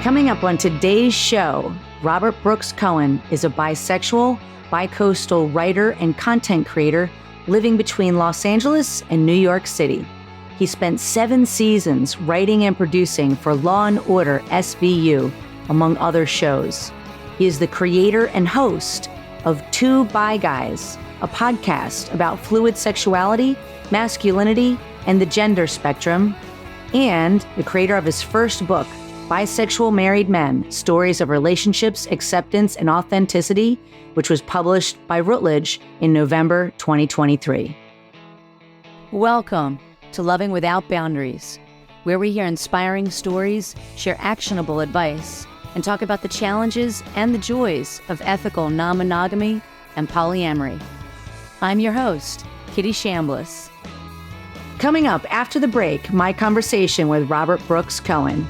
Coming up on today's show, Robert Brooks Cohen is a bisexual, bicoastal writer and content creator living between Los Angeles and New York City. He spent 7 seasons writing and producing for Law & Order SVU, among other shows. He is the creator and host of Two Bi Guys, a podcast about fluid sexuality, masculinity, and the gender spectrum, and the creator of his first book, Bisexual Married Men, Stories of Relationships, Acceptance, and Authenticity, which was published by Routledge in November 2023. Welcome to Loving Without Boundaries, where we hear inspiring stories, share actionable advice, and talk about the challenges and the joys of ethical non-monogamy and polyamory. I'm your host, Kitty Shambliss. Coming up after the break, my conversation with Robert Brooks Cohen.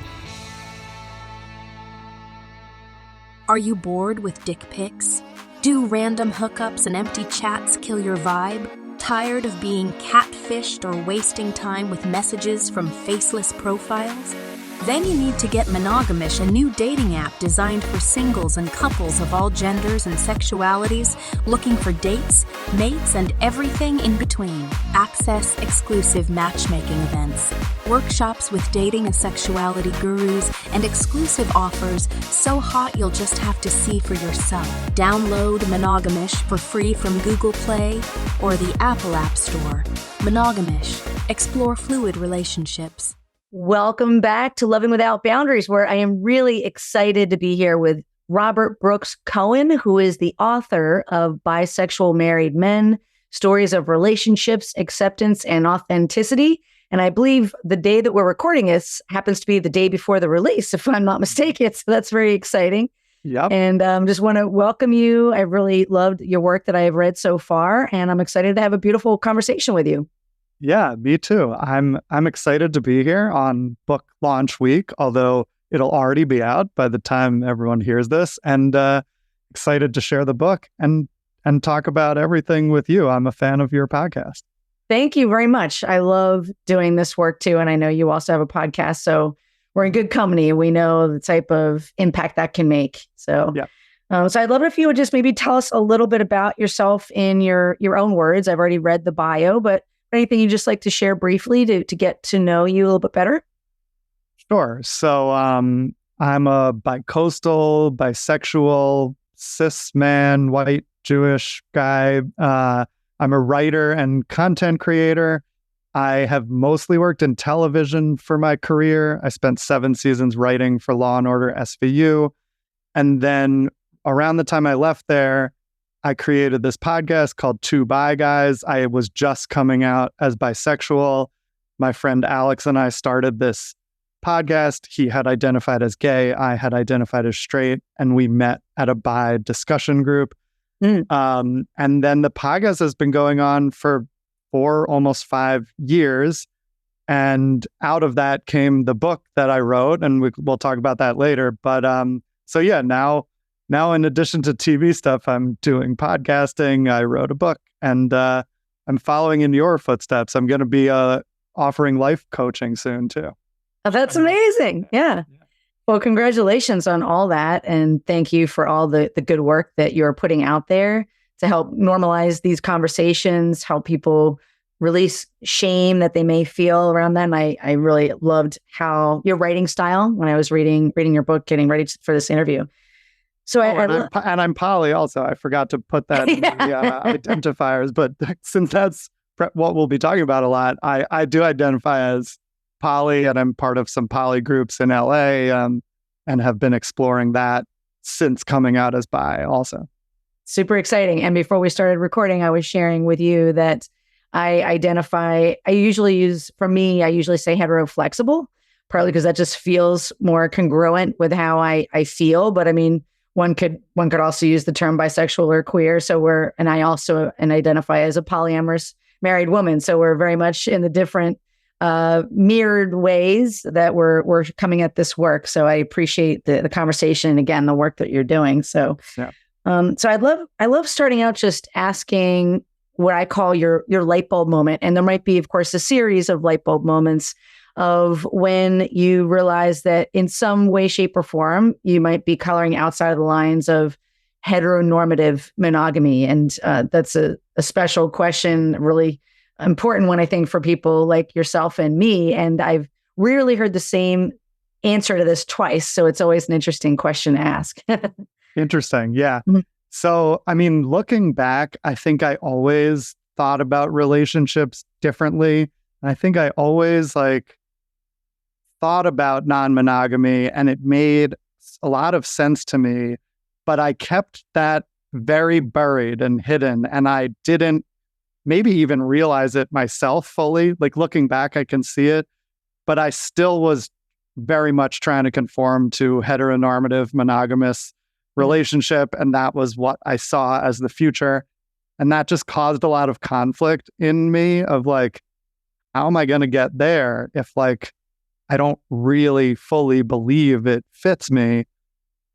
Are you bored with dick pics? Do random hookups and empty chats kill your vibe? Tired of being catfished or wasting time with messages from faceless profiles? Then you need to get Monogamish, a new dating app designed for singles and couples of all genders and sexualities looking for dates, mates, and everything in between. Access exclusive matchmaking events, workshops with dating and sexuality gurus, and exclusive offers so hot you'll just have to see for yourself. Download Monogamish for free from Google Play or the Apple App Store. Monogamish. Explore fluid relationships. Welcome back to Loving Without Boundaries, where I am really excited to be here with Robert Brooks Cohen, who is the author of Bisexual Married Men, Stories of Relationships, Acceptance, and Authenticity. And I believe the day that we're recording this happens to be the day before the release, if I'm not mistaken. So that's very exciting. Yep. And just want to welcome you. I really loved your work that I have read so far, and I'm excited to have a beautiful conversation with you. Yeah, me too. I'm excited to be here on book launch week, although it'll already be out by the time everyone hears this, and excited to share the book and talk about everything with you. I'm a fan of your podcast. Thank you very much. I love doing this work too, and I know you also have a podcast, so we're in good company. We know the type of impact that can make. So, yeah. So I'd love it if you would just maybe tell us a little bit about yourself in your own words. I've already read the bio, but anything you'd just like to share briefly to get to know you a little bit better? Sure. So I'm a bicoastal, bisexual, cis man, white Jewish guy. I'm a writer and content creator. I have mostly worked in television for my career. I spent 7 seasons writing for Law & Order SVU. And then around the time I left there, I created this podcast called Two Bi Guys. I was just coming out as bisexual. My friend Alex and I started this podcast. He had identified as gay. I had identified as straight. And we met at a bi discussion group. And then the podcast has been going on for 4, almost 5 years. And out of that came the book that I wrote. And we'll talk about that later. But so yeah, Now, in addition to TV stuff, I'm doing podcasting. I wrote a book, and I'm following in your footsteps. I'm going to be offering life coaching soon, too. Oh, that's amazing. Yeah. Well, congratulations on all that. And thank you for all the good work that you're putting out there to help normalize these conversations, help people release shame that they may feel around that. And I really loved how your writing style when I was reading your book, getting ready for this interview. So I'm poly also. I forgot to put that in the identifiers, but since that's what we'll be talking about a lot, I do identify as poly, and I'm part of some poly groups in LA, and have been exploring that since coming out as bi also. Super exciting. And before we started recording, I was sharing with you that I usually say hetero flexible, partly because that just feels more congruent with how I feel. But I mean, one could also use the term bisexual or queer. So I also identify as a polyamorous married woman. So we're very much in the different mirrored ways that we're coming at this work. So I appreciate the conversation and again, the work that you're doing. So, yeah. So I love starting out just asking what I call your light bulb moment. And there might be, of course, a series of light bulb moments of when you realize that in some way, shape, or form, you might be coloring outside of the lines of heteronormative monogamy. And that's a special question, really important one, I think, for people like yourself and me. And I've rarely heard the same answer to this twice. So it's always an interesting question to ask. Interesting. Yeah. Mhm. So, I mean, looking back, I think I always thought about relationships differently. And I think I always thought about non-monogamy, and it made a lot of sense to me, but I kept that very buried and hidden, and I didn't maybe even realize it myself fully. Like, looking back, I can see it, but I still was very much trying to conform to heteronormative monogamous relationship, and that was what I saw as the future. And that just caused a lot of conflict in me of how am I going to get there if I don't really fully believe it fits me.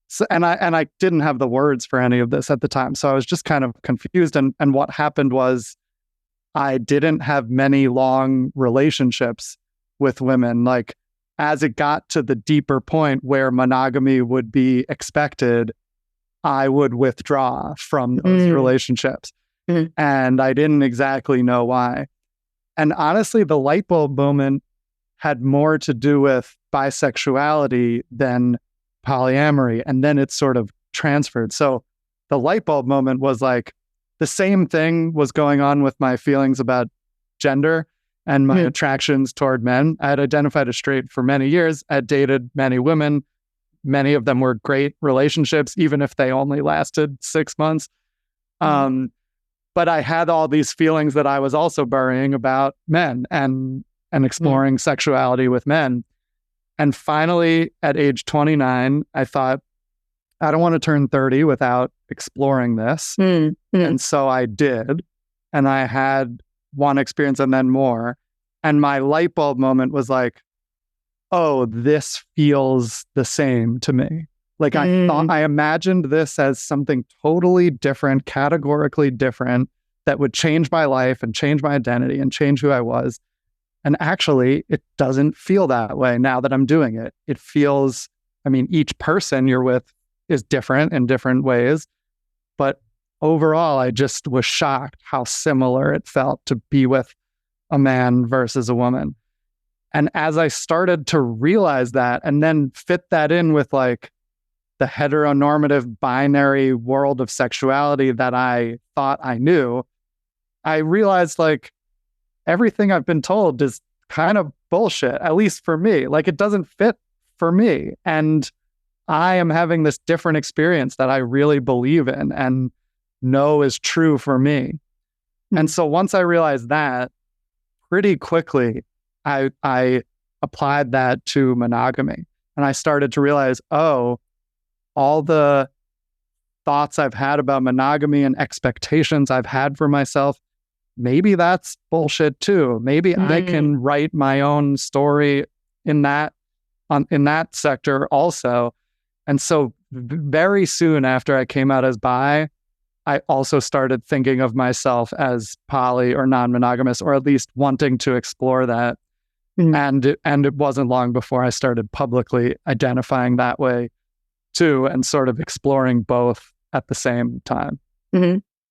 So, and I didn't have the words for any of this at the time. So I was just kind of confused. And what happened was I didn't have many long relationships with women. As it got to the deeper point where monogamy would be expected, I would withdraw from those relationships. And I didn't exactly know why. And honestly, the light bulb moment had more to do with bisexuality than polyamory. And then it sort of transferred. So the light bulb moment was the same thing was going on with my feelings about gender and my attractions toward men. I had identified as straight for many years. I had dated many women. Many of them were great relationships, even if they only lasted 6 months. But I had all these feelings that I was also burying about men and exploring sexuality with men. And finally, at age 29, I thought, I don't want to turn 30 without exploring this. And so I did. And I had one experience and then more. And my light bulb moment was oh, this feels the same to me. I imagined this as something totally different, categorically different, that would change my life and change my identity and change who I was. And actually, it doesn't feel that way now that I'm doing it. It feels, each person you're with is different in different ways. But overall, I just was shocked how similar it felt to be with a man versus a woman. And as I started to realize that and then fit that in with the heteronormative binary world of sexuality that I thought I knew, I realized everything I've been told is kind of bullshit, at least for me. It doesn't fit for me. And I am having this different experience that I really believe in and know is true for me. And so once I realized that, pretty quickly, I applied that to monogamy. And I started to realize, oh, all the thoughts I've had about monogamy and expectations I've had for myself, maybe that's bullshit too. Maybe I can write my own story in that sector also. And so very soon after I came out as bi, I also started thinking of myself as poly or non-monogamous, or at least wanting to explore that. And it wasn't long before I started publicly identifying that way too, and sort of exploring both at the same time.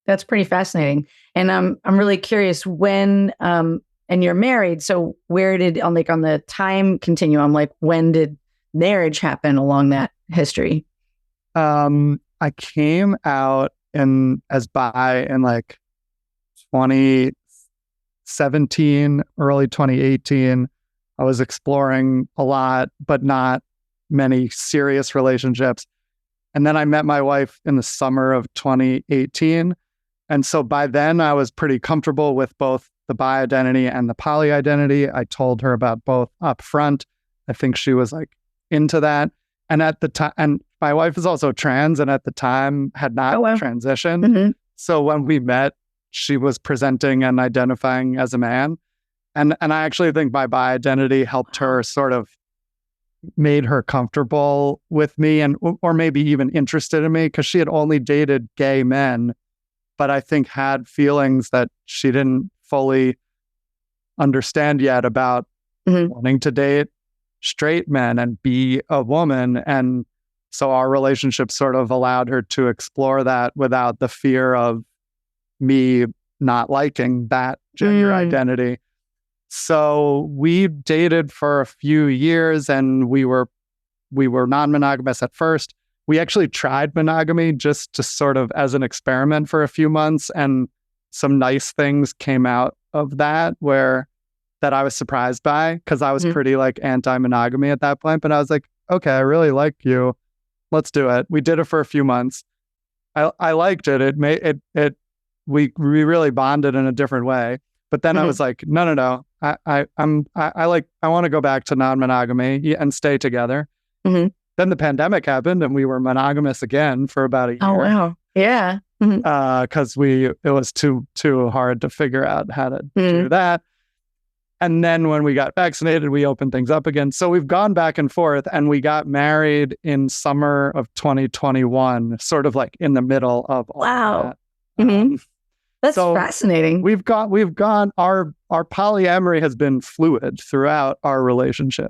That's pretty fascinating. And I'm really curious when, and you're married, so where did, on the time continuum, when did marriage happen along that history? I came out as bi in 2017, early 2018. I was exploring a lot, but not many serious relationships. And then I met my wife in the summer of 2018. And so by then I was pretty comfortable with both the bi identity and the poly identity. I told her about both up front. I think she was into that. And at the time, and my wife is also trans, and at the time had not transitioned. So when we met, she was presenting and identifying as a man. And I actually think my bi identity helped her sort of made her comfortable with me, and or maybe even interested in me, because she had only dated gay men, but I think had feelings that she didn't fully understand yet about wanting to date straight men and be a woman. And so our relationship sort of allowed her to explore that without the fear of me not liking that gender identity. So we dated for a few years, and we were non-monogamous at first. We actually tried monogamy just to sort of as an experiment for a few months, and some nice things came out of that that I was surprised by, because I was pretty like anti-monogamy at that point. But I was like, okay, I really like you. Let's do it. We did it for a few months. I liked it. We really bonded in a different way. But then I was like, no. I want to go back to non-monogamy and stay together. Then the pandemic happened, and we were monogamous again for about a year. Oh wow, yeah. Because it was too hard to figure out how to do that. And then when we got vaccinated, we opened things up again. So we've gone back and forth, and we got married in summer of 2021, sort of like in the middle of all of that. That's fascinating. We've gone, our polyamory has been fluid throughout our relationship,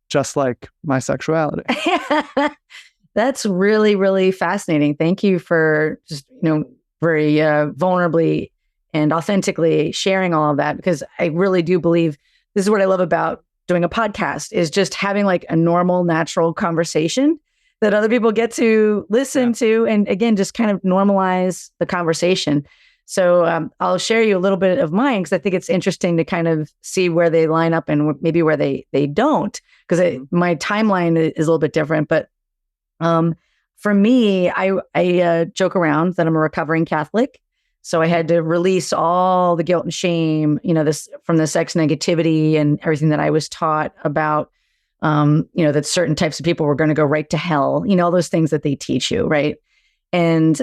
just like my sexuality. That's really, really fascinating. Thank you for just, very vulnerably and authentically sharing all of that, because I really do believe this is what I love about doing a podcast, is just having like a normal, natural conversation that other people get to listen to. And again, just kind of normalize the conversation. So I'll share you a little bit of mine, because I think it's interesting to kind of see where they line up and maybe where they don't, because my timeline is a little bit different. But for me, I joke around that I'm a recovering Catholic. So I had to release all the guilt and shame, this from the sex negativity and everything that I was taught about, that certain types of people were going to go right to hell, all those things that they teach you, right? And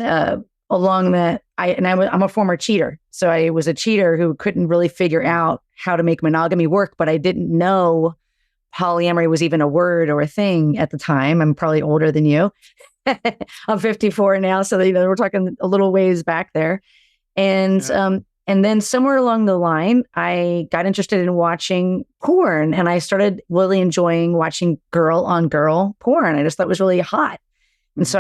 along that, I'm a former cheater. So I was a cheater who couldn't really figure out how to make monogamy work, but I didn't know polyamory was even a word or a thing at the time. I'm probably older than you. I'm 54 now, so we're talking a little ways back there. And then somewhere along the line, I got interested in watching porn, and I started really enjoying watching girl on girl porn. I just thought it was really hot. And so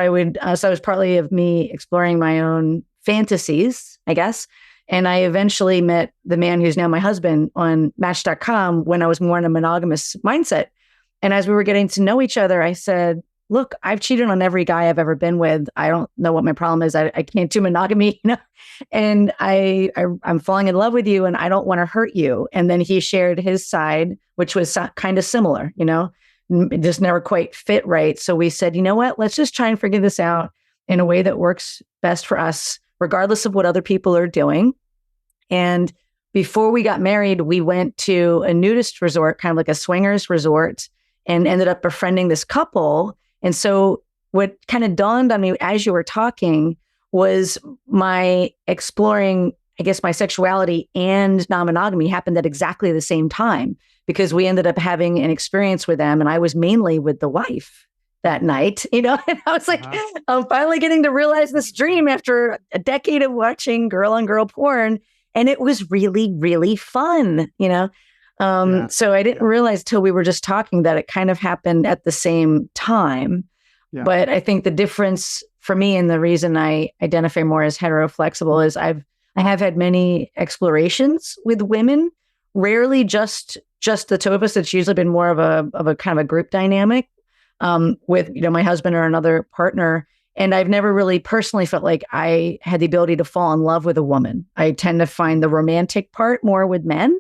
so it was partly of me exploring my own fantasies, I guess. And I eventually met the man who's now my husband on Match.com when I was more in a monogamous mindset. And as we were getting to know each other, I said, look, I've cheated on every guy I've ever been with. I don't know what my problem is. I can't do monogamy, and I'm falling in love with you, and I don't want to hurt you. And then he shared his side, which was kind of similar, it just never quite fit right. So we said, you know what, let's just try and figure this out in a way that works best for us, regardless of what other people are doing. And before we got married, we went to a nudist resort, kind of like a swingers resort, and ended up befriending this couple. And so what kind of dawned on me as you were talking was my exploring, I guess, my sexuality and non-monogamy happened at exactly the same time, because we ended up having an experience with them. And I was mainly with the wife that night, and I was like, I'm finally getting to realize this dream after a decade of watching girl on girl porn. And it was really, really fun, So I didn't realize till we were just talking that it kind of happened at the same time. Yeah. But I think the difference for me, and the reason I identify more as heteroflexible, is I have had many explorations with women, rarely just the two of us. It's usually been more of a kind of a group dynamic with, my husband or another partner. And I've never really personally felt like I had the ability to fall in love with a woman. I tend to find the romantic part more with men,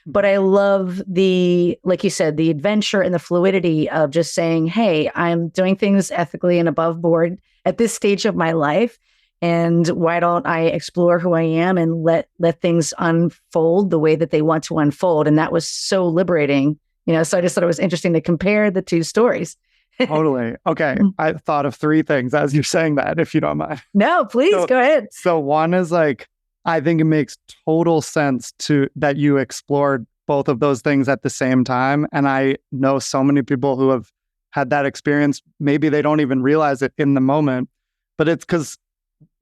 but I love like you said, the adventure and the fluidity of just saying, hey, I'm doing things ethically and above board at this stage of my life. And why don't I explore who I am and let things unfold the way that they want to unfold? And that was so liberating, so I just thought it was interesting to compare the two stories. Totally. Okay. I thought of three things as you're saying that, if you don't mind. No, please go ahead. So one is like, I think it makes total sense that you explored both of those things at the same time. And I know so many people who have had that experience. Maybe they don't even realize it in the moment, but it's because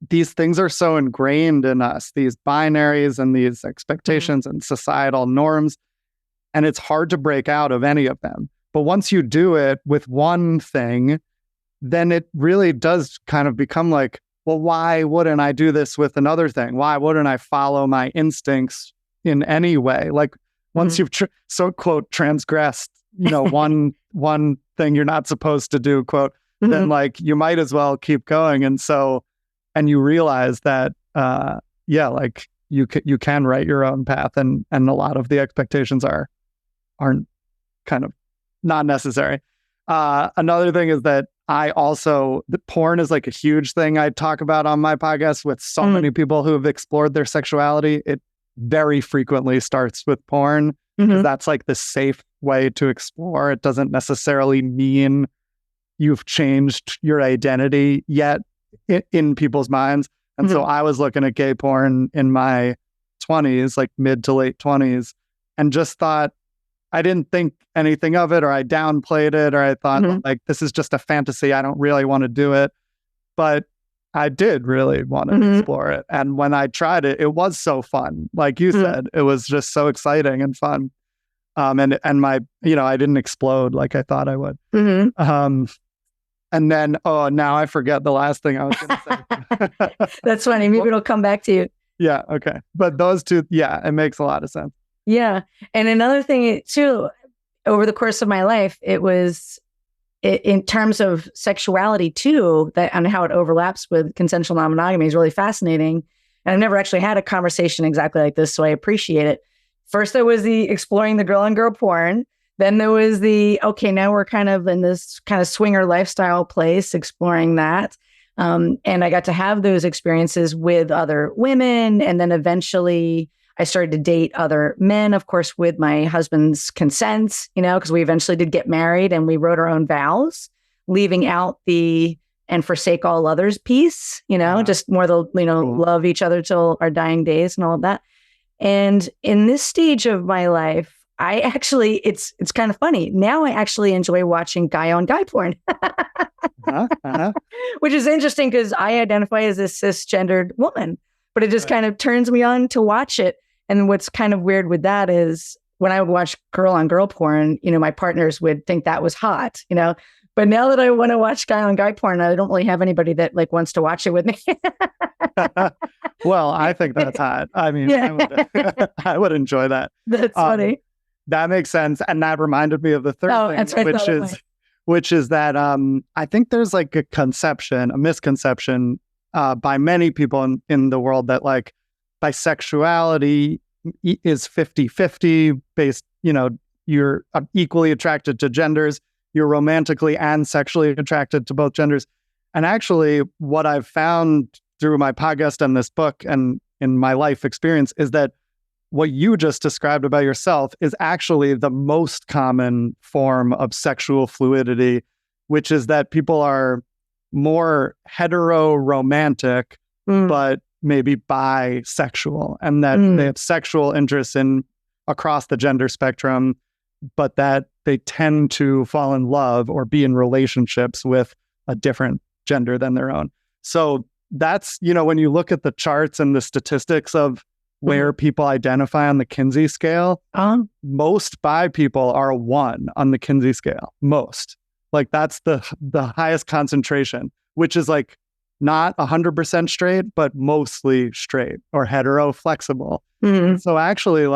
these things are so ingrained in us, these binaries and these expectations and societal norms. and it's hard to break out of any of them. But once you do it with one thing, then it really does kind of become like, well, why wouldn't I do this with another thing? Why wouldn't I follow my instincts in any way? Like once you've so quote transgressed, one thing you're not supposed to do, quote, then like you might as well keep going. And you realize that like you can write your own path, and a lot of the expectations aren't kind of not necessary. Another thing is that the porn is like a huge thing I talk about on my podcast with so many people who have explored their sexuality. It very frequently starts with porn because that's like the safe way to explore. It doesn't necessarily mean you've changed your identity yet in people's minds. And so I was looking at gay porn in my 20s, like mid to late 20s, and just thought, I didn't think anything of it, or I downplayed it, or I thought like, this is just a fantasy. I don't really want to do it. But I did really want to explore it. And when I tried it, it was so fun. Like you said, it was just so exciting and fun. And my, I didn't explode like I thought I would. And then, now I forget the last thing I was going to say. That's funny. Maybe it'll come back to you. Yeah. Okay. But those two, it makes a lot of sense. Yeah. And another thing too, over the course of my life, it was in terms of sexuality too, and how it overlaps with consensual non-monogamy is really fascinating. And I've never actually had a conversation exactly like this, so I appreciate it. First, there was the exploring the girl on girl porn. Then there was okay, now we're kind of in this kind of swinger lifestyle place, exploring that. And I got to have those experiences with other women. And then eventually I started to date other men, of course, with my husband's consent, because we eventually did get married and we wrote our own vows, leaving out the and forsake all others piece, just more the, love each other till our dying days and all of that. And in this stage of my life, I actually, it's kind of funny. Now I actually enjoy watching guy on guy porn, which is interesting because I identify as a cisgendered woman, but it just kind of turns me on to watch it. And what's kind of weird with that is when I would watch girl on girl porn, my partners would think that was hot, but now that I want to watch guy on guy porn, I don't really have anybody that like wants to watch it with me. Well, I think that's hot. I mean, I would enjoy that. That's funny. That makes sense. And that reminded me of the third thing, which is that I think there's like a misconception by many people in the world that like bisexuality is 50-50 based, you're equally attracted to genders, you're romantically and sexually attracted to both genders. And actually what I've found through my podcast and this book and in my life experience is that what you just described about yourself is actually the most common form of sexual fluidity, which is that people are more hetero-romantic, but maybe bisexual, and that they have sexual interests across the gender spectrum, but that they tend to fall in love or be in relationships with a different gender than their own. So that's, when you look at the charts and the statistics of where people identify on the Kinsey scale, most bi people are a 1 on the Kinsey scale. Most. Like that's the highest concentration, which is like not 100% straight, but mostly straight or hetero flexible. So actually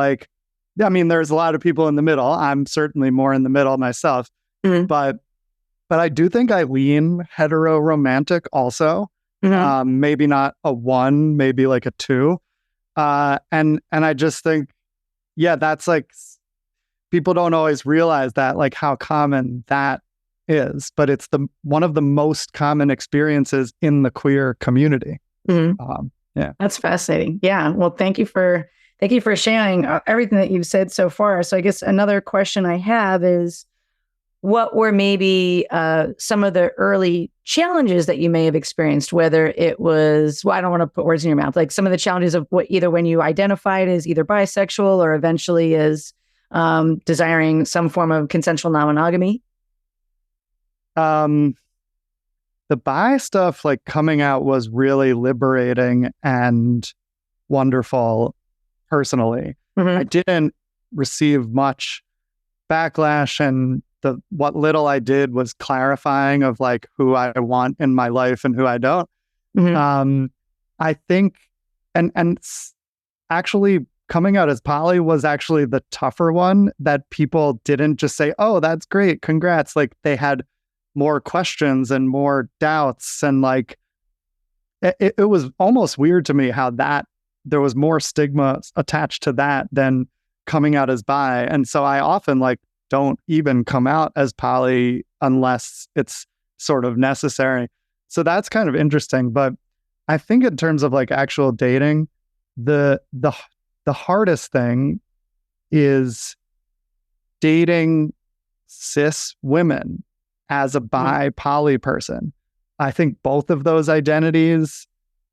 there's a lot of people in the middle. I'm certainly more in the middle myself, but I do think I lean hetero romantic also. Maybe not a 1, maybe like a 2. And I just think, that's like, people don't always realize that, like how common that is, but it's one of the most common experiences in the queer community. That's fascinating. Yeah. Well, thank you for sharing everything that you've said so far. So I guess another question I have is, what were maybe some of the early challenges that you may have experienced, whether it was, I don't want to put words in your mouth, like some of the challenges of either when you identified as either bisexual or eventually as desiring some form of consensual non-monogamy? The bi stuff, like coming out, was really liberating and wonderful personally. I didn't receive much backlash, and what little I did was clarifying of like who I want in my life and who I don't. I think, actually coming out as poly was actually the tougher one, that people didn't just say, "Oh, that's great, congrats." Like they had more questions and more doubts, and like it was almost weird to me how that there was more stigma attached to that than coming out as bi. And so I often like don't even come out as poly unless it's sort of necessary. So that's kind of interesting. But I think in terms of like actual dating, the hardest thing is dating cis women as a bi poly person. I think both of those identities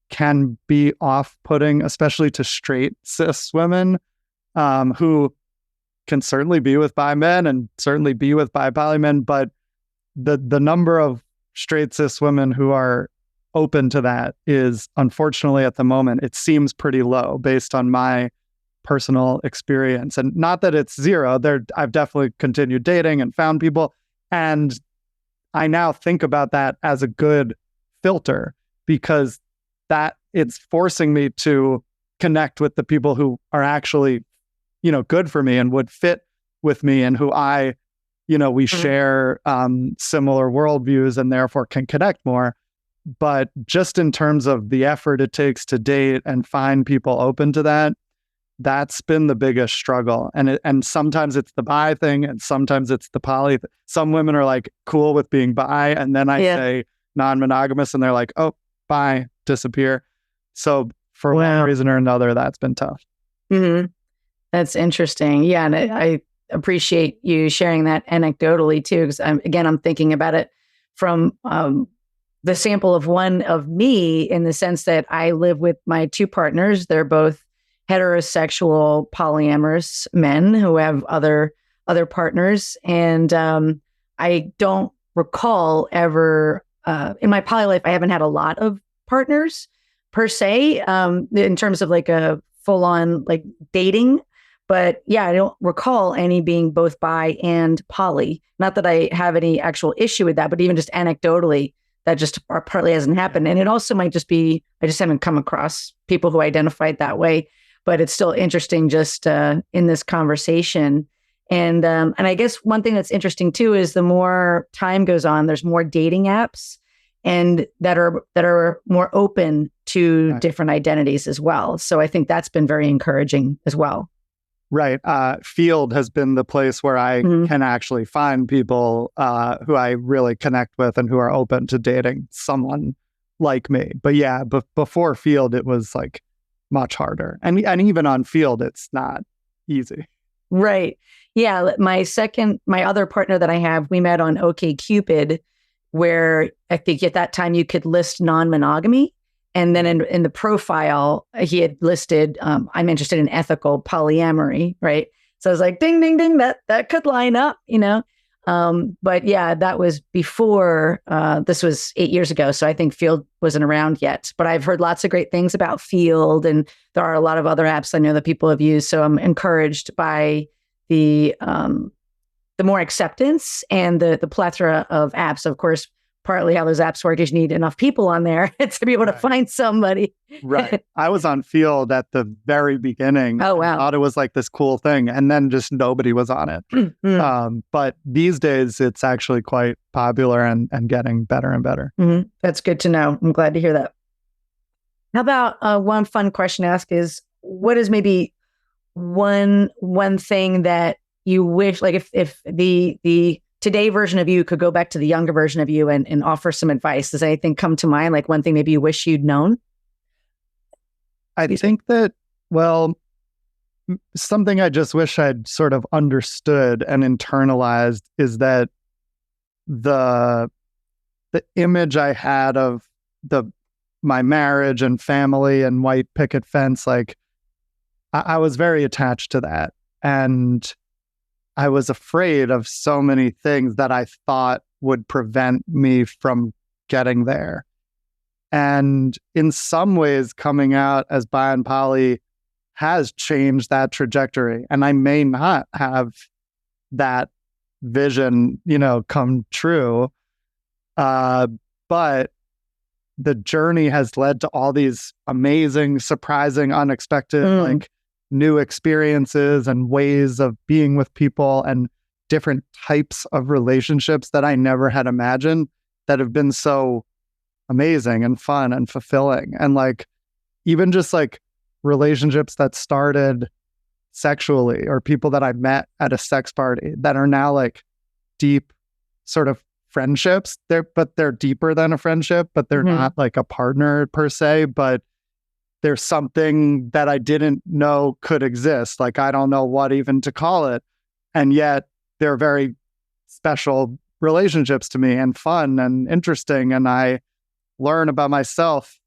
can be off-putting, especially to straight cis women who can certainly be with bi men and certainly be with bi poly men, but the number of straight cis women who are open to that is, unfortunately, at the moment, it seems pretty low based on my personal experience. And not that it's zero. I've definitely continued dating and found people, and I now think about that as a good filter, because that it's forcing me to connect with the people who are actually, good for me and would fit with me, and who we share similar worldviews and therefore can connect more. But just in terms of the effort it takes to date and find people open to that, that's been the biggest struggle. And sometimes it's the bi thing, and sometimes it's the poly. Some women are like cool with being bi, and then I say non-monogamous, and they're like, "Oh, bi, disappear." So for one reason or another, that's been tough. Mm-hmm. That's interesting. Yeah, and I appreciate you sharing that anecdotally too, because I'm thinking about it from the sample of one of me, in the sense that I live with my two partners. They're both heterosexual polyamorous men who have other partners, and I don't recall ever in my poly life, I haven't had a lot of partners per se, in terms of like a full on like dating. But yeah, I don't recall any being both bi and poly. Not that I have any actual issue with that, but even just anecdotally, that just partly hasn't happened. And it also might just be, I just haven't come across people who identified that way. But it's still interesting just in this conversation. And I guess one thing that's interesting too is the more time goes on, there's more dating apps and that are more open to different identities as well. So I think that's been very encouraging as well. Right. Field has been the place where I can actually find people who I really connect with and who are open to dating someone like me. But yeah, before Field, it was like much harder. And even on Field, it's not easy. Right. Yeah. My other partner that I have, we met on OkCupid, where I think at that time you could list non-monogamy. And then in the profile, he had listed, I'm interested in ethical polyamory, right? So I was like, ding, ding, ding, that could line up, But yeah, that was before, this was 8 years ago. So I think Field wasn't around yet. But I've heard lots of great things about Field, and there are a lot of other apps I know that people have used. So I'm encouraged by the more acceptance and the plethora of apps. Of course, partly how those apps work is you need enough people on there to be able to find somebody. Right. I was on Field at the very beginning. Oh, wow. I thought it was like this cool thing. And then just nobody was on it. But these days, it's actually quite popular and getting better and better. Mm-hmm. That's good to know. I'm glad to hear that. How about one fun question to ask is, what is maybe one thing that you wish, like if the today version of you could go back to the younger version of you and offer some advice? Does anything come to mind? Like one thing maybe you wish you'd known? I think that, something I just wish I'd sort of understood and internalized is that the image I had of my marriage and family and white picket fence, like I was very attached to that. And I was afraid of so many things that I thought would prevent me from getting there. And in some ways, coming out as bi and poly has changed that trajectory. And I may not have, that vision, come true. But the journey has led to all these amazing, surprising, unexpected, like new experiences and ways of being with people and different types of relationships that I never had imagined that have been so amazing and fun and fulfilling. And like, even just like relationships that started sexually, or people that I met at a sex party that are now like deep sort of friendships. They're deeper than a friendship, but they're not like a partner per se, but there's something that I didn't know could exist. Like, I don't know what even to call it. And yet they're very special relationships to me and fun and interesting. And I learn about myself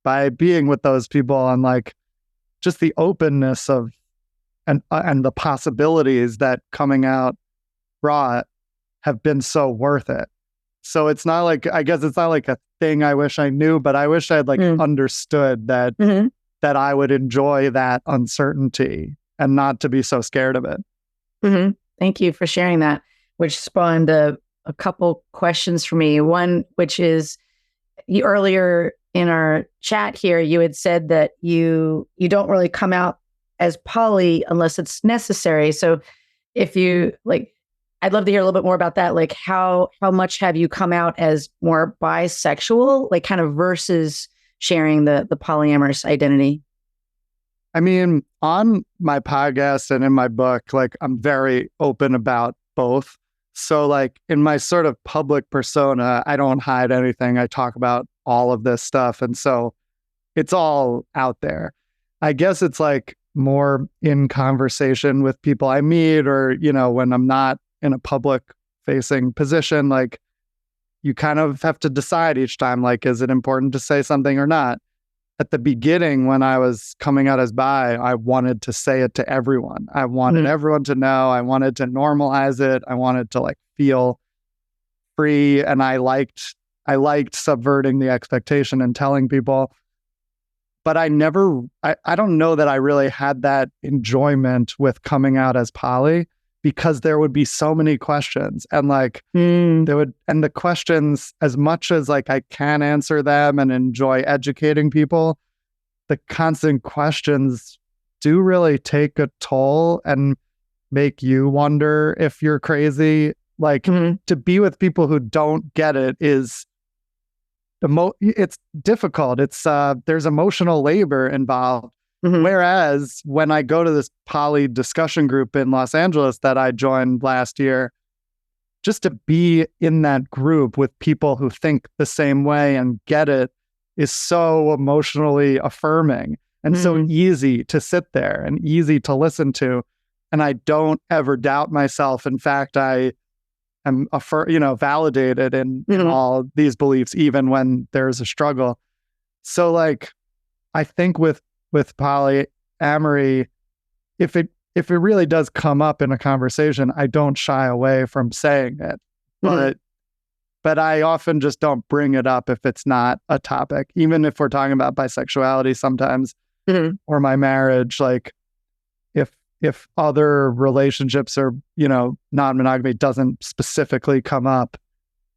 by being with those people, and like just the openness of and the possibilities that coming out brought have been so worth it. So it's not like, I guess it's not like a thing I wish I knew, but I wish I had like understood that that I would enjoy that uncertainty and not to be so scared of it. Thank you for sharing that, which spawned a couple questions for me. One, which is, you earlier in our chat here, you had said that you don't really come out as poly unless it's necessary. So if you like, I'd love to hear a little bit more about that. Like, how much have you come out as more bisexual, like kind of versus sharing the polyamorous identity? I mean, on my podcast and in my book, like, I'm very open about both. So like in my sort of public persona, I don't hide anything. I talk about all of this stuff. And so it's all out there. I guess it's like more in conversation with people I meet, or, when I'm not in a public facing position, like, you kind of have to decide each time, like, is it important to say something or not? At the beginning, when I was coming out as bi, I wanted to say it to everyone. I wanted everyone to know. I wanted to normalize it. I wanted to like feel free. And I liked subverting the expectation and telling people. But I don't know that I really had that enjoyment with coming out as poly, because there would be so many questions, and like and the questions, as much as like I can answer them and enjoy educating people, the constant questions do really take a toll and make you wonder if you're crazy. Like, to be with people who don't get it is it's difficult. It's there's emotional labor involved. Whereas when I go to this poly discussion group in Los Angeles that I joined last year, just to be in that group with people who think the same way and get it is so emotionally affirming and so easy to sit there and easy to listen to. And I don't ever doubt myself. In fact, I am validated in all these beliefs, even when there's a struggle. So like, I think with polyamory, if it really does come up in a conversation, I don't shy away from saying it. But I often just don't bring it up if it's not a topic. Even if we're talking about bisexuality sometimes, or my marriage, like if other relationships or, non-monogamy doesn't specifically come up,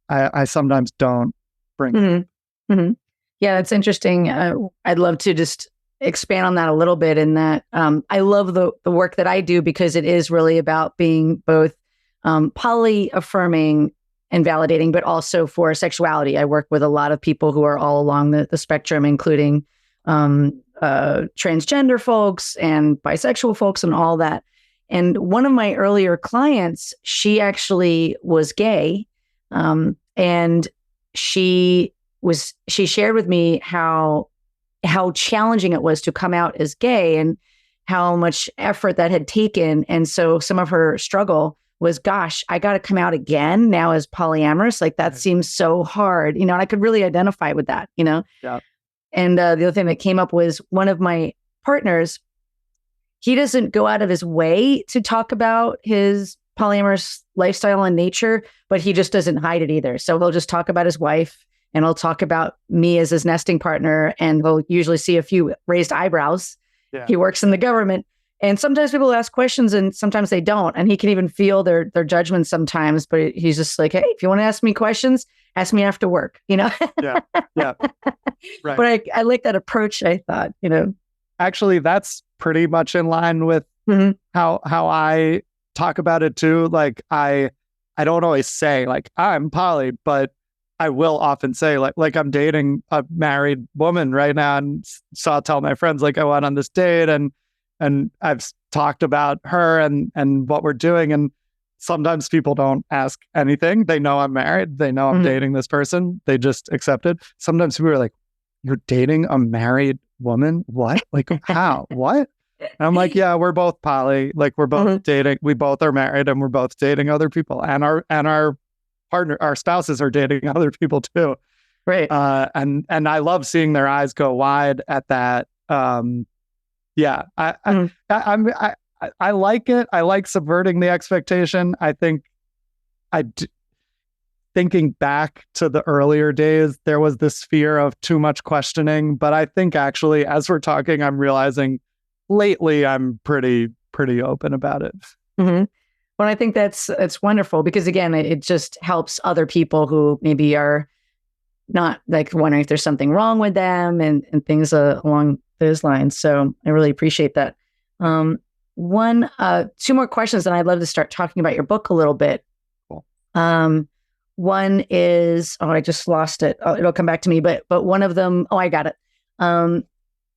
I sometimes don't bring it up. Yeah, that's interesting. I'd love to just expand on that a little bit, in that I love the work that I do, because it is really about being both poly affirming and validating, but also for sexuality. I work with a lot of people who are all along the spectrum, including transgender folks and bisexual folks and all that. And one of my earlier clients, she actually was gay, and she shared with me how challenging it was to come out as gay and how much effort that had taken. And so some of her struggle was, gosh, I got to come out again now as polyamorous. Like, that seems so hard, and I could really identify with that, Yeah. And the other thing that came up was, one of my partners, he doesn't go out of his way to talk about his polyamorous lifestyle and nature, but he just doesn't hide it either. So he'll just talk about his wife, and he'll talk about me as his nesting partner, and he'll usually see a few raised eyebrows. Yeah. He works in the government, And sometimes people ask questions and sometimes they don't. And he can even feel their judgment sometimes, but he's just like, hey, if you want to ask me questions, ask me after work, Yeah. Right. But I like that approach, I thought, Actually, that's pretty much in line with how I talk about it too. Like I don't always say like I'm poly, but I will often say like I'm dating a married woman right now, and so I'll tell my friends like I went on this date and I've talked about her and what we're doing, and sometimes people don't ask anything. They know I'm married. They know I'm dating this person. They just accept it. Sometimes people are like, "You're dating a married woman? What? Like how? What?" And I'm like, "Yeah, we're both poly. Like we're both dating. We both are married, and we're both dating other people, and our partner, our spouses are dating other people too." Right. And I love seeing their eyes go wide at that. Yeah, I like it. I like subverting the expectation. I think thinking back to the earlier days, there was this fear of too much questioning. But I think actually, as we're talking, I'm realizing lately I'm pretty open about it. Well, I think that's wonderful because again, it just helps other people who maybe are not like wondering if there's something wrong with them and things along those lines. So I really appreciate that. Two more questions, and I'd love to start talking about your book a little bit. Cool. One is, I just lost it. It'll come back to me. But one of them, I got it.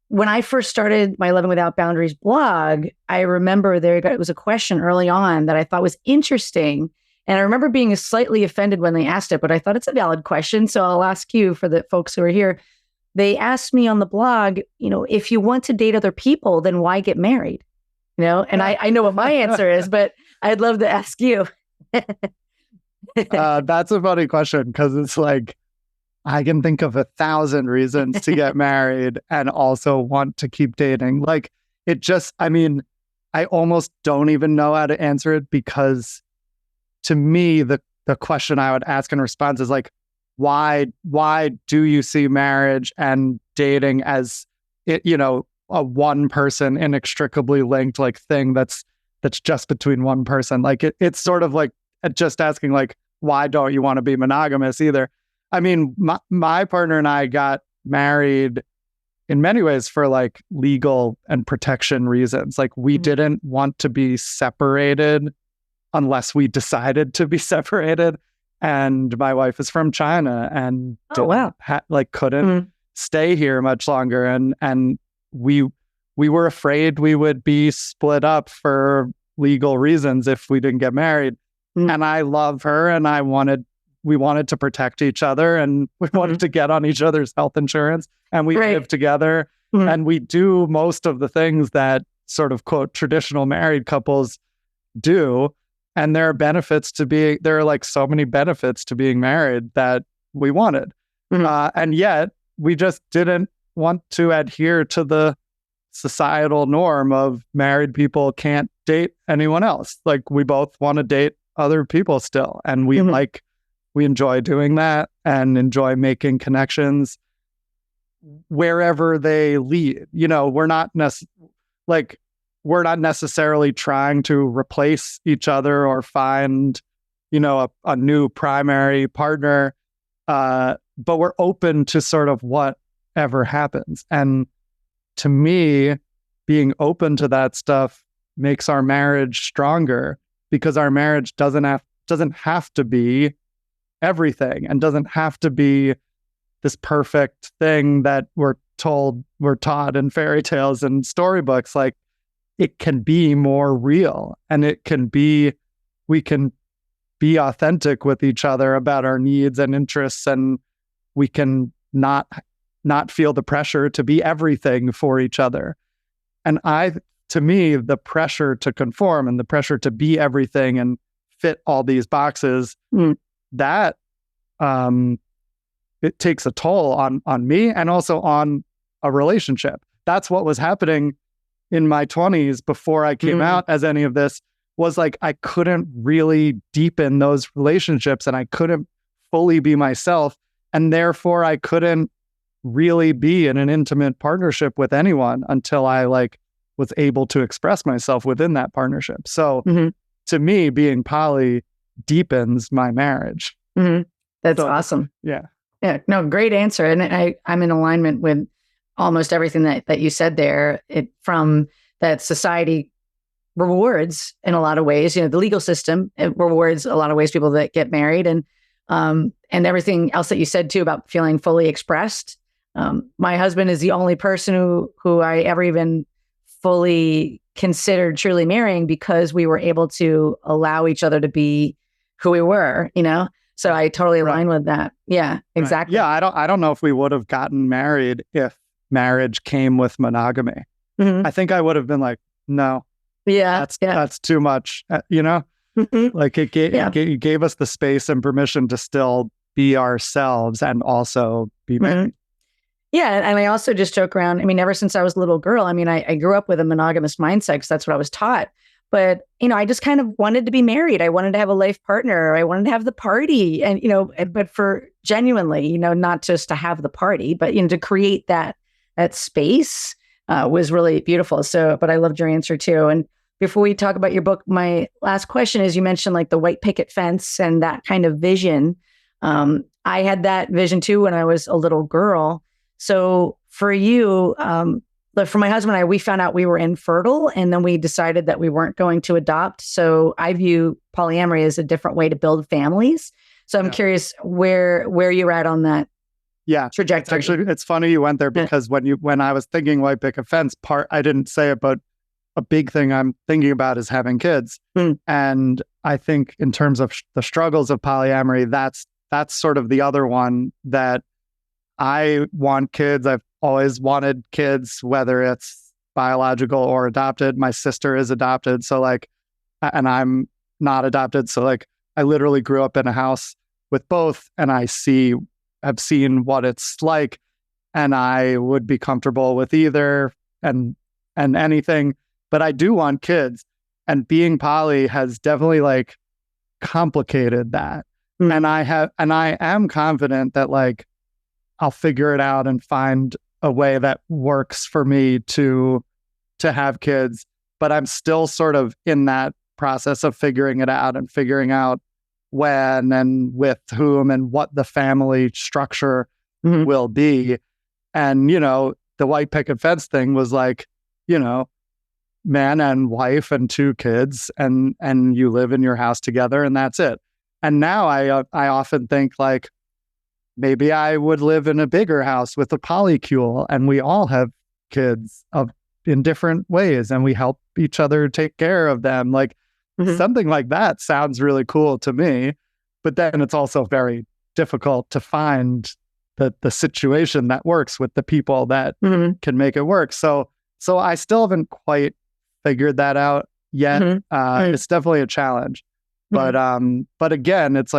When I first started my Living Without Boundaries blog, I remember it was a question early on that I thought was interesting. And I remember being slightly offended when they asked it, but I thought it's a valid question. So I'll ask you for the folks who are here. They asked me on the blog, if you want to date other people, then why get married? And I know what my answer is, but I'd love to ask you. That's a funny question because it's like, I can think of 1,000 reasons to get married and also want to keep dating. Like I almost don't even know how to answer it because to me, the question I would ask in response is like, why do you see marriage and dating as a one person inextricably linked like thing that's just between one person? Like it's sort of like just asking like, why don't you want to be monogamous either? I mean, my partner and I got married in many ways for like legal and protection reasons. Like we didn't want to be separated unless we decided to be separated. And my wife is from China and couldn't stay here much longer. And we were afraid we would be split up for legal reasons if we didn't get married. And I love her and we wanted to protect each other and we wanted to get on each other's health insurance and we live together and we do most of the things that sort of quote traditional married couples do. And there are like so many benefits to being married that we wanted. And yet we just didn't want to adhere to the societal norm of married people can't date anyone else. Like we both want to date other people still. And we enjoy doing that and enjoy making connections wherever they lead. We're not necessarily trying to replace each other or find, a new primary partner. But we're open to sort of whatever happens. And to me, being open to that stuff makes our marriage stronger because our marriage doesn't have to be everything and doesn't have to be this perfect thing that we're taught in fairy tales and storybooks. Like it can be more real and we can be authentic with each other about our needs and interests, and we can not feel the pressure to be everything for each other. And to me, the pressure to conform and the pressure to be everything and fit all these boxes, that it takes a toll on me and also on a relationship. That's what was happening in my 20s before I came out as any of this, was like I couldn't really deepen those relationships and I couldn't fully be myself. And therefore I couldn't really be in an intimate partnership with anyone until I like was able to express myself within that partnership. So Mm-hmm. to me, being poly deepens my marriage. Mm-hmm. That's So, awesome. Yeah. Yeah, no, great answer. And I'm in alignment with almost everything that you said there. From that society rewards in a lot of ways, the legal system, it rewards a lot of ways people that get married, and everything else that you said too about feeling fully expressed. My husband is the only person who I ever even fully considered truly marrying, because we were able to allow each other to be who we were, So I totally align with that. Yeah, exactly. Right. Yeah, I don't know if we would have gotten married if marriage came with monogamy. Mm-hmm. I think I would have been like, no. Yeah, that's too much. Mm-hmm. Like it gave us the space and permission to still be ourselves and also be married. Yeah, and I also just joke around. I mean, ever since I was a little girl, I grew up with a monogamous mindset because that's what I was taught. But, I just kind of wanted to be married. I wanted to have a life partner. I wanted to have the party. And, but for genuinely, not just to have the party, but, to create that space was really beautiful. So, but I loved your answer too. And before we talk about your book, my last question is, you mentioned like the white picket fence and that kind of vision. I had that vision too when I was a little girl. So for you, for my husband and I, we found out we were infertile, and then we decided that we weren't going to adopt. So I view polyamory as a different way to build families. So I'm curious where you're at on that trajectory. It's funny you went there, because when I was thinking white picket fence I didn't say it, but a big thing I'm thinking about is having kids. And I think in terms of the struggles of polyamory, that's sort of the other one that I want kids. I've always wanted kids, whether it's biological or adopted. My sister is adopted. So and I'm not adopted. So I literally grew up in a house with both, and I've seen what it's like, and I would be comfortable with either and anything, but I do want kids, and being poly has definitely complicated that. And I am confident that I'll figure it out and find a way that works for me to have kids. But I'm still sort of in that process of figuring it out and figuring out when and with whom and what the family structure will be. And, the white picket fence thing was man and wife and 2 kids, and you live in your house together, and that's it. And now I often think maybe I would live in a bigger house with a polycule, and we all have kids in different ways, and we help each other take care of them. Something like that sounds really cool to me, but then it's also very difficult to find the situation that works with the people that can make it work. So I still haven't quite figured that out yet. It's definitely a challenge, but again, it's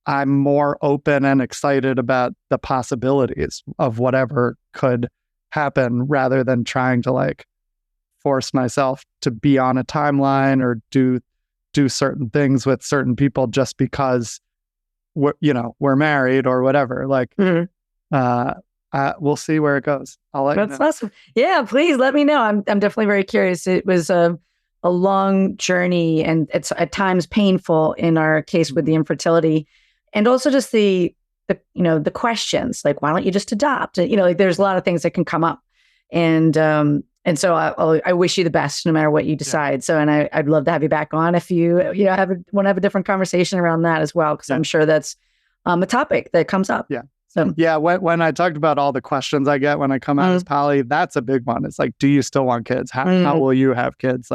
I'm more open and excited about the possibilities of whatever could happen, rather than trying to force myself to be on a timeline or do certain things with certain people just because we're married or whatever. We'll see where it goes. I'll let you know. That's awesome. Yeah, please let me know. I'm definitely very curious. It was a long journey, and it's at times painful in our case with the infertility. And also just the questions, why don't you just adopt? There's a lot of things that can come up. And so I wish you the best no matter what you decide. Yeah. So, and I'd love to have you back on if you want to have a different conversation around that as well, because I'm sure that's a topic that comes up. Yeah. So yeah, when I talked about all the questions I get when I come out as poly, that's a big one. It's do you still want kids? How will you have kids?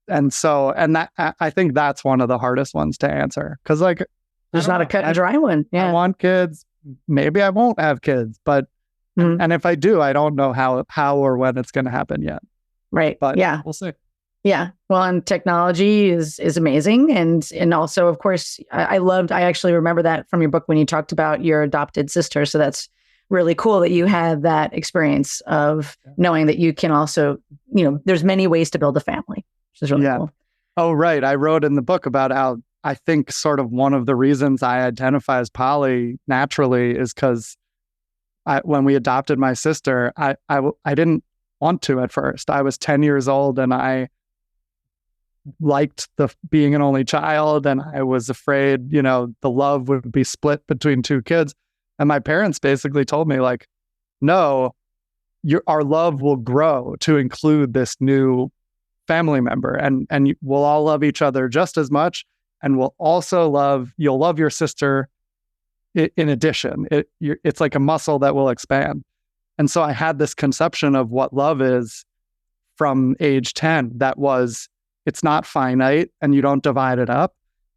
And that I think that's one of the hardest ones to answer, because there's not a cut and dry one. Yeah. I want kids. Maybe I won't have kids, but and if I do, I don't know how or when it's going to happen yet. Right. But yeah, we'll see. Yeah. Well, and technology is amazing. And also, of course, I actually remember that from your book when you talked about your adopted sister. So that's really cool that you had that experience of knowing that you can also, there's many ways to build a family, which is really cool. Oh, right. I wrote in the book about how I think sort of one of the reasons I identify as poly naturally is because when we adopted my sister, I didn't want to at first. I was 10 years old and I liked being an only child, and I was afraid, the love would be split between two kids. And my parents basically told me, like, no, our love will grow to include this new family member, and we'll all love each other just as much, and you'll love your sister in addition. It's like a muscle that will expand. And so I had this conception of what love is from age 10 that was, it's not finite and you don't divide it up.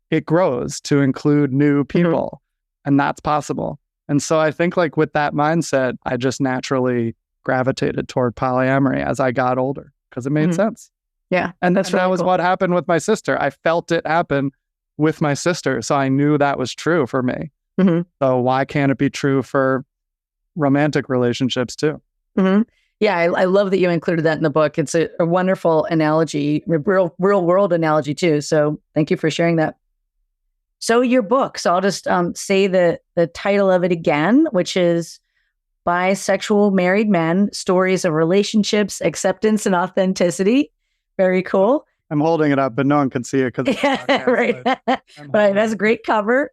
It grows to include new people, and that's possible. And so I think, like, with that mindset, I just naturally gravitated toward polyamory as I got older because it made sense. Yeah. And that was what happened with my sister. I felt it happen with my sister. So I knew that was true for me. So why can't it be true for romantic relationships too? Yeah, I love that you included that in the book. It's a wonderful analogy, a real world analogy too. So thank you for sharing that. So your book, so I'll just say the title of it again, which is Bisexual Married Men, Stories of Relationships, Acceptance, and Authenticity. Very cool. I'm holding it up, but no one can see it because right. But it has a great cover.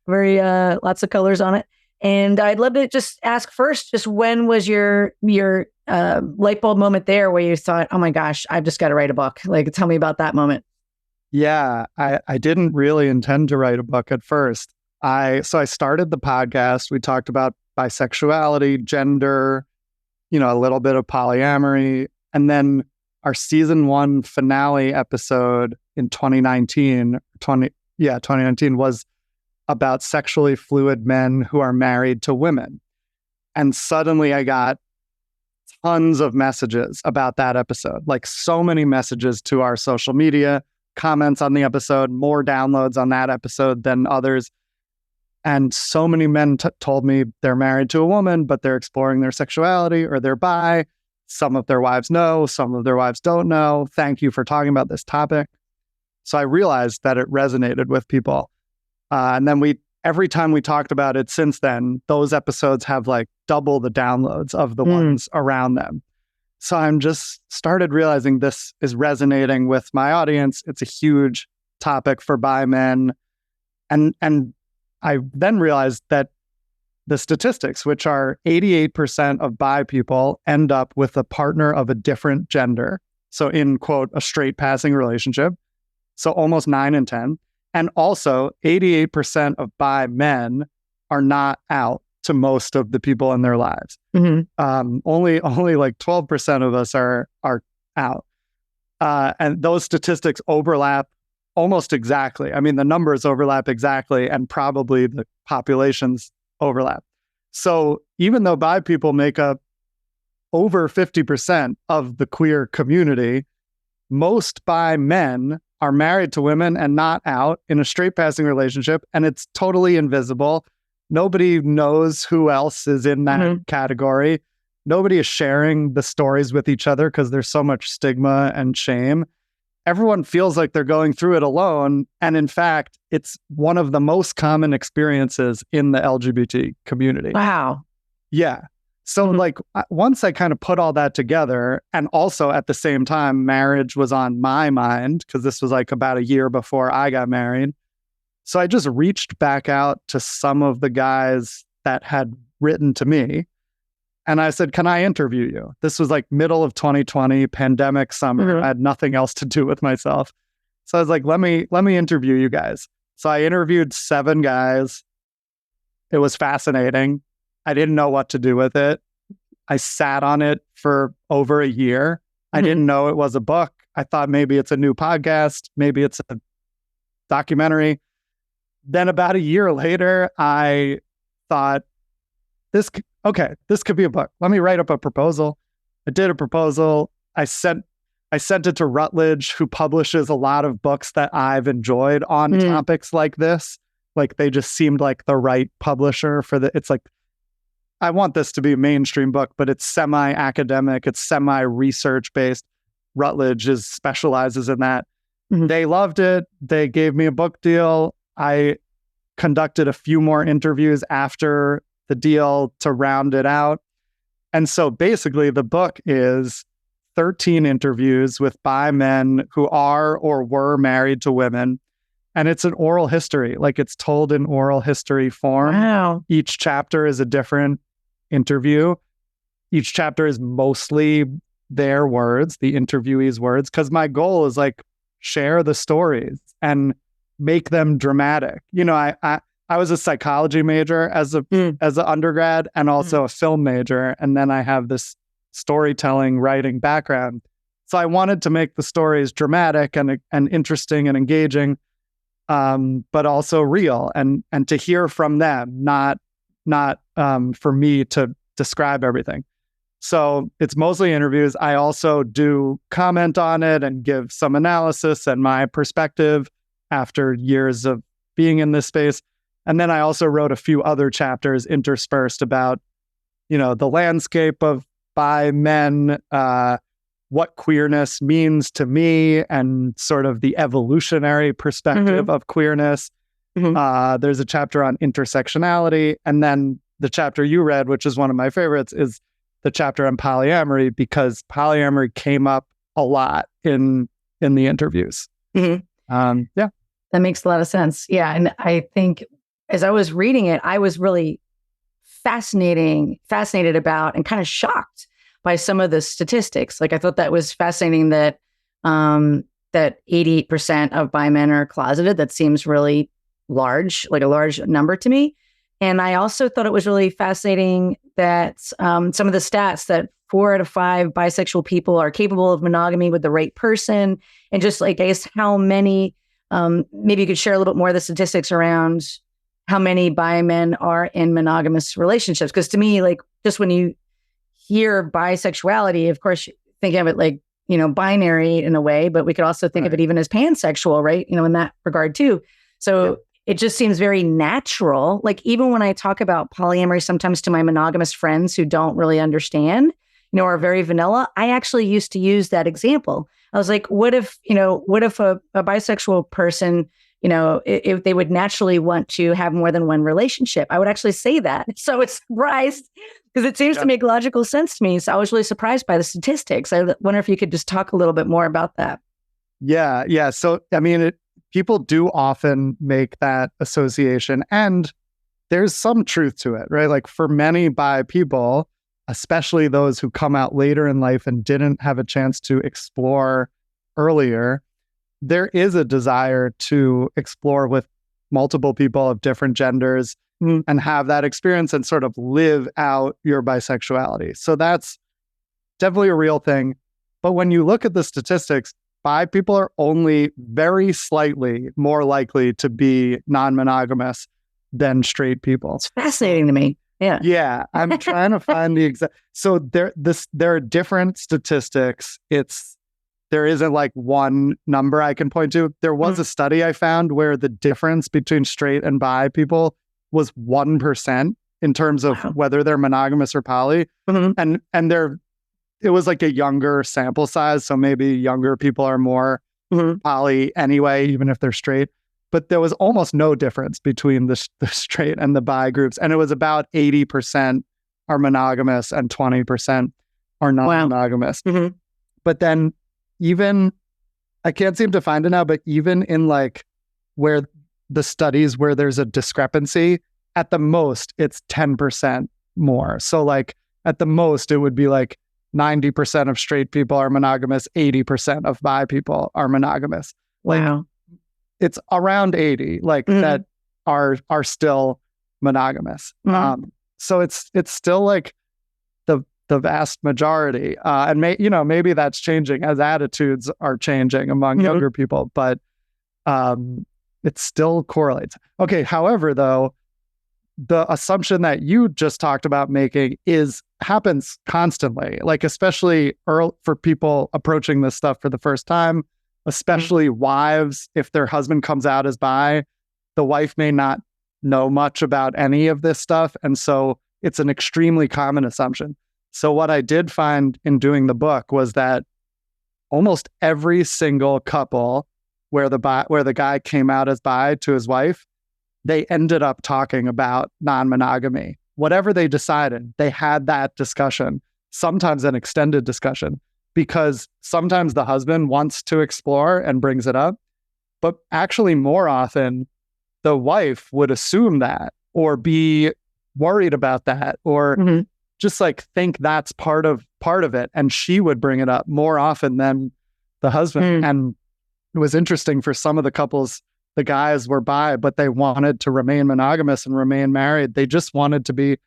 Very lots of colors on it. And I'd love to just ask first, just when was your light bulb moment there where you thought, oh my gosh, I've just got to write a book? Like, tell me about that moment. Yeah, I didn't really intend to write a book at first. So I started the podcast. We talked about bisexuality, gender, a little bit of polyamory. And then our season 1 finale episode in 2019 was about sexually fluid men who are married to women. And suddenly I got tons of messages about that episode, like so many messages to our social media, comments on the episode, more downloads on that episode than others. And so many men told me they're married to a woman, but they're exploring their sexuality or they're bi. Some of their wives know, some of their wives don't know. Thank you for talking about this topic. So I realized that it resonated with people. And then every time we talked about it since then, those episodes have like double the downloads of the ones around them. So I'm just started realizing this is resonating with my audience. It's a huge topic for bi men. And I then realized that the statistics, which are 88% of bi people end up with a partner of a different gender. So in, quote, a straight passing relationship. So almost 9 in 10. And also 88% of bi men are not out to most of the people in their lives. Only like 12% of us are out. And those statistics overlap almost exactly. I mean, the numbers overlap exactly, and probably the populations overlap. So even though bi people make up over 50% of the queer community, most bi men are married to women and not out in a straight passing relationship, and it's totally invisible. Nobody knows who else is in that category. Nobody is sharing the stories with each other because there's so much stigma and shame. Everyone feels like they're going through it alone. And in fact, it's one of the most common experiences in the LGBT community. Wow. Yeah. So like once I kind of put all that together, and also at the same time, marriage was on my mind because this was like about a year before I got married. So I just reached back out to some of the guys that had written to me. And I said, can I interview you? This was like middle of 2020, pandemic summer. I had nothing else to do with myself. So I was like, let me interview you guys. So I interviewed 7 guys. It was fascinating. I didn't know what to do with it. I sat on it for over a year. I didn't know it was a book. I thought maybe it's a new podcast. Maybe it's a documentary. Then about a year later, I thought, this could be a book. Let me write up a proposal. I did a proposal. I sent it to Routledge, who publishes a lot of books that I've enjoyed on topics like this. Like they just seemed like the right publisher for it's like, I want this to be a mainstream book, but it's semi-academic, it's semi-research based. Routledge specializes in that. They loved it. They gave me a book deal. I conducted a few more interviews after the deal to round it out. And so basically the book is 13 interviews with bi men who are or were married to women. And it's an oral history, like it's told in oral history form. Wow. Each chapter is a different interview. Each chapter is mostly their words, the interviewees' words, because my goal is like share the stories and make them dramatic. You know, I was a psychology major as an undergrad and also a film major, and then I have this storytelling writing background. So I wanted to make the stories dramatic and interesting and engaging, but also real and to hear from them, not for me to describe everything. So it's mostly interviews. I also do comment on it and give some analysis and my perspective after years of being in this space. And then I also wrote a few other chapters interspersed about, you know, the landscape of bi men, what queerness means to me, and sort of the evolutionary perspective of queerness. There's a chapter on intersectionality. And then the chapter you read, which is one of my favorites, is the chapter on polyamory, because polyamory came up a lot in the interviews. Yeah. That makes a lot of sense. Yeah. And I think as I was reading it, I was really fascinated about and kind of shocked by some of the statistics. Like I thought that was fascinating that that 88% of bi men are closeted. That seems really large, like a large number to me. And I also thought it was really fascinating that some of the stats that 4 out of 5 bisexual people are capable of monogamy with the right person. And just like, I guess, how many, maybe you could share a little bit more of the statistics around how many bi men are in monogamous relationships. Because to me, like, just when you hear bisexuality, of course, you think of it like, you know, binary in a way, but we could also think of it even as pansexual, right? You know, in that regard too. So it just seems very natural. Like even when I talk about polyamory, sometimes to my monogamous friends who don't really understand, you know, are very vanilla, I actually used to use that example. I was like, what if a bisexual person, you know, if they would naturally want to have more than one relationship? I would actually say that. So it's surprised because it seems to make logical sense to me. So I was really surprised by the statistics. I wonder if you could just talk a little bit more about that. Yeah. So, I mean, people do often make that association, and there's some truth to it, right? Like for many bi people, especially those who come out later in life and didn't have a chance to explore earlier, there is a desire to explore with multiple people of different genders and have that experience and sort of live out your bisexuality. So that's definitely a real thing. But when you look at the statistics, bi people are only very slightly more likely to be non-monogamous than straight people. It's fascinating to me. Yeah. Yeah. I'm trying to find the exact. So there are different statistics. There isn't like one number I can point to. There was a study I found where the difference between straight and bi people was 1% in terms of whether they're monogamous or poly. And it was like a younger sample size. So maybe younger people are more poly anyway, even if they're straight. But there was almost no difference between the straight and the bi groups. And it was about 80% are monogamous and 20% are non-monogamous. But then even, I can't seem to find it now, but even in like where the studies where there's a discrepancy, at the most, it's 10% more. So like at the most, it would be like 90% of straight people are monogamous, 80% of bi people are monogamous. Like, it's around 80, like that are still monogamous. So it's still like the vast majority. And maybe that's changing as attitudes are changing among younger people, but it still correlates. Okay, however, though, the assumption that you just talked about making happens constantly, like especially for people approaching this stuff for the first time, especially wives. If their husband comes out as bi, the wife may not know much about any of this stuff. And so it's an extremely common assumption. So what I did find in doing the book was that almost every single couple where the guy came out as bi to his wife, they ended up talking about non-monogamy whatever they decided, they had that discussion, sometimes an extended discussion, because sometimes the husband wants to explore and brings it up, but actually more often the wife would assume that or be worried about that or just like think that's part of it, and she would bring it up more often than the husband. And it was interesting for some of the couples, the guys were bi, but they wanted to remain monogamous and remain married. They just wanted to be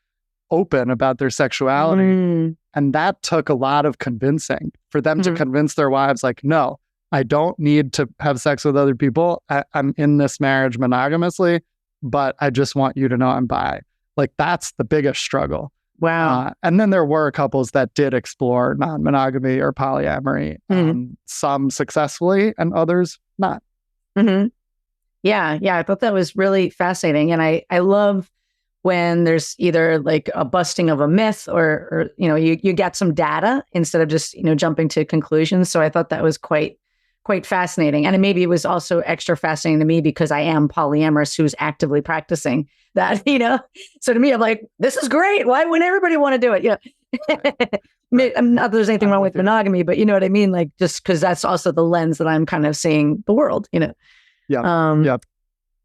open about their sexuality. And that took a lot of convincing for them to convince their wives, like, no, I don't need to have sex with other people. I'm in this marriage monogamously, but I just want you to know I'm bi. Like, that's the biggest struggle. Wow. And then there were couples that did explore non-monogamy or polyamory, some successfully and others not. Yeah. I thought that was really fascinating. And I love when there's either like a busting of a myth or you get some data instead of just, jumping to conclusions. So I thought that was quite fascinating. And maybe it was also extra fascinating to me because I am polyamorous who's actively practicing that, So to me, I'm like, this is great. Why wouldn't everybody want to do it? Not that there's anything wrong with monogamy, but you know what I mean? Like, just because that's also the lens that I'm kind of seeing the world, Yeah.